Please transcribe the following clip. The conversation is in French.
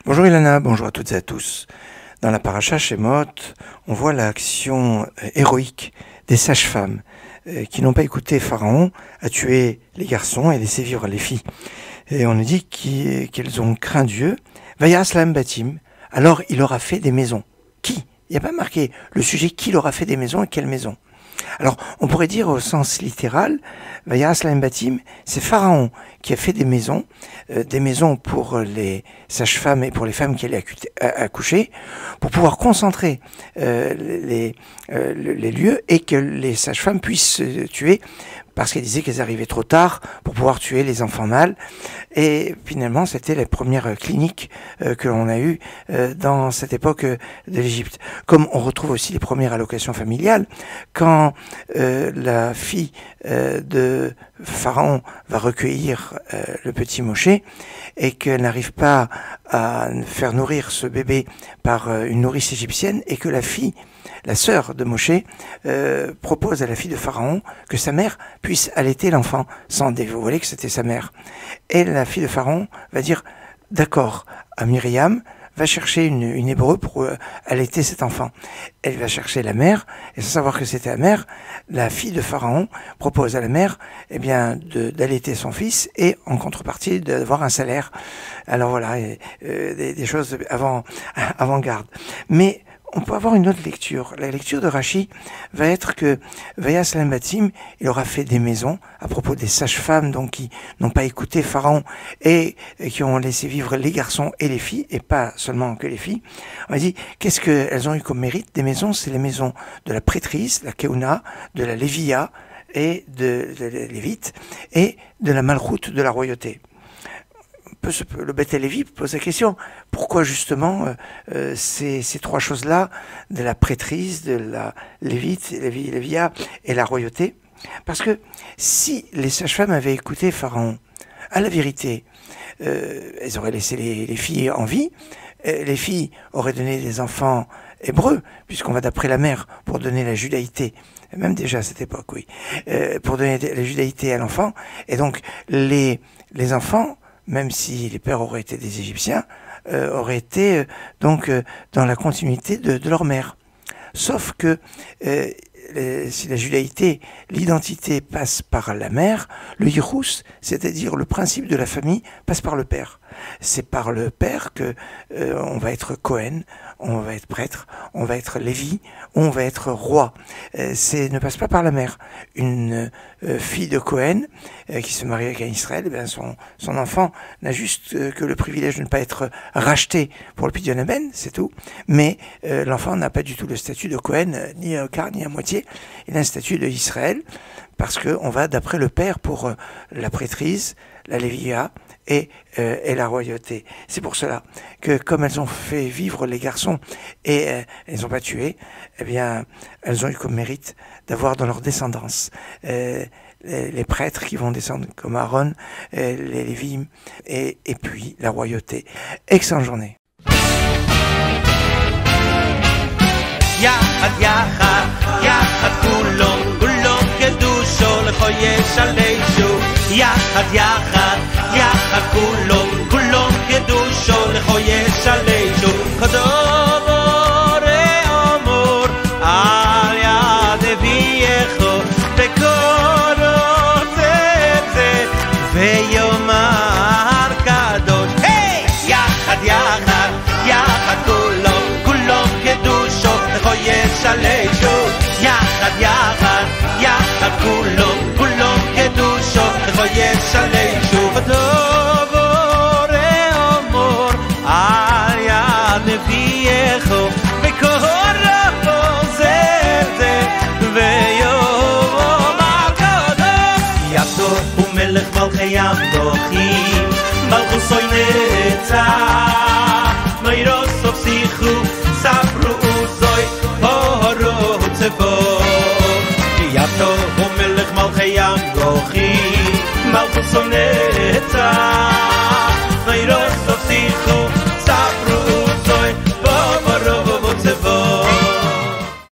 Bonjour Ilana, bonjour à toutes et à tous. Dans la paracha Shemot, on voit l'action héroïque des sages-femmes qui n'ont pas écouté Pharaon à tuer les garçons et laisser vivre les filles. Et on nous dit qu'elles ont craint Dieu. Vayas lahem batim, alors il aura fait des maisons. Qui? Il n'y a pas marqué le sujet qui leur a fait des maisons et quelles maisons. Alors, on pourrait dire au sens littéral, Vayas lahem batim, c'est Pharaon qui a fait des maisons pour les sages-femmes et pour les femmes qui allaient accoucher, pour pouvoir concentrer les lieux et que les sages-femmes puissent se tuer, parce qu'elles disaient qu'elles arrivaient trop tard pour pouvoir tuer les enfants mâles. Et finalement, c'était la première clinique que l'on a eue dans cette époque de l'Égypte. Comme on retrouve aussi les premières allocations familiales, quand la fille de Pharaon va recueillir le petit Moshe et qu'elle n'arrive pas à faire nourrir ce bébé par une nourrice égyptienne et que la sœur de Moshe propose à la fille de Pharaon que sa mère puisse allaiter l'enfant sans dévoiler que c'était sa mère. Et la fille de Pharaon va dire d'accord à Myriam, va chercher une hébreu pour allaiter cet enfant. Elle va chercher la mère, et sans savoir que c'était la mère, la fille de Pharaon propose à la mère d'allaiter son fils et en contrepartie d'avoir un salaire. Alors voilà, des choses avant-garde. Mais on peut avoir une autre lecture. La lecture de Rashi va être que Vayas lahem batim, il aura fait des maisons à propos des sages-femmes donc qui n'ont pas écouté Pharaon et qui ont laissé vivre les garçons et les filles et pas seulement que les filles. On a dit qu'est-ce qu'elles ont eu comme mérite? Des maisons, c'est les maisons de la prêtrise, la Keuna, de la Lévia et de Lévite et de la Malchoute de la royauté. Le Beth Lévi pose la question, pourquoi justement ces trois choses-là, de la prêtrise, de la Lévite, Lévia et la royauté? Parce que si les sages-femmes avaient écouté Pharaon, à la vérité, elles auraient laissé les filles en vie, les filles auraient donné des enfants hébreux, puisqu'on va d'après la mère pour donner la judaïté, même déjà à cette époque, oui, pour donner la judaïté à l'enfant, et donc les enfants, même si les pères auraient été des Égyptiens, auraient été donc dans la continuité de leur mère. Sauf que si la judaïté, l'identité passe par la mère, le yichus, c'est-à-dire le principe de la famille, passe par le père. C'est par le père que on va être Cohen, on va être prêtre, on va être Lévi, on va être roi. Ne passe pas par la mère. Une fille de Cohen qui se marie avec un Israël, son enfant n'a juste que le privilège de ne pas être racheté pour le Pidyon Aben, c'est tout. Mais l'enfant n'a pas du tout le statut de Cohen, ni à quart, ni à moitié. Il a un statut de Israël, parce qu'on va d'après le père pour la prêtrise, la Lévia et la royauté. C'est pour cela que comme elles ont fait vivre les garçons et elles n'ont pas tué, eh bien elles ont eu comme mérite d'avoir dans leur descendance les prêtres qui vont descendre comme Aaron, les Lévim et puis la royauté. Excellente journée. יחד יחד יחד כולו קדושו לכו ישלשו יחד יחד יחד כולו קדושו לכו ישלשו כתוב אורי אמור על יד אביכו בקורות זה ויאמר קדוש יחד יחד יחד כולו קדושו לכו ישלשו יחד יחד יחד כולו קדושו לכו ישלשו כתוב אורי אמור על יד אביכו בקורות זה ויאמר קדוש יעקב הוא מלך מלכי המלכים מלכו שונא נצח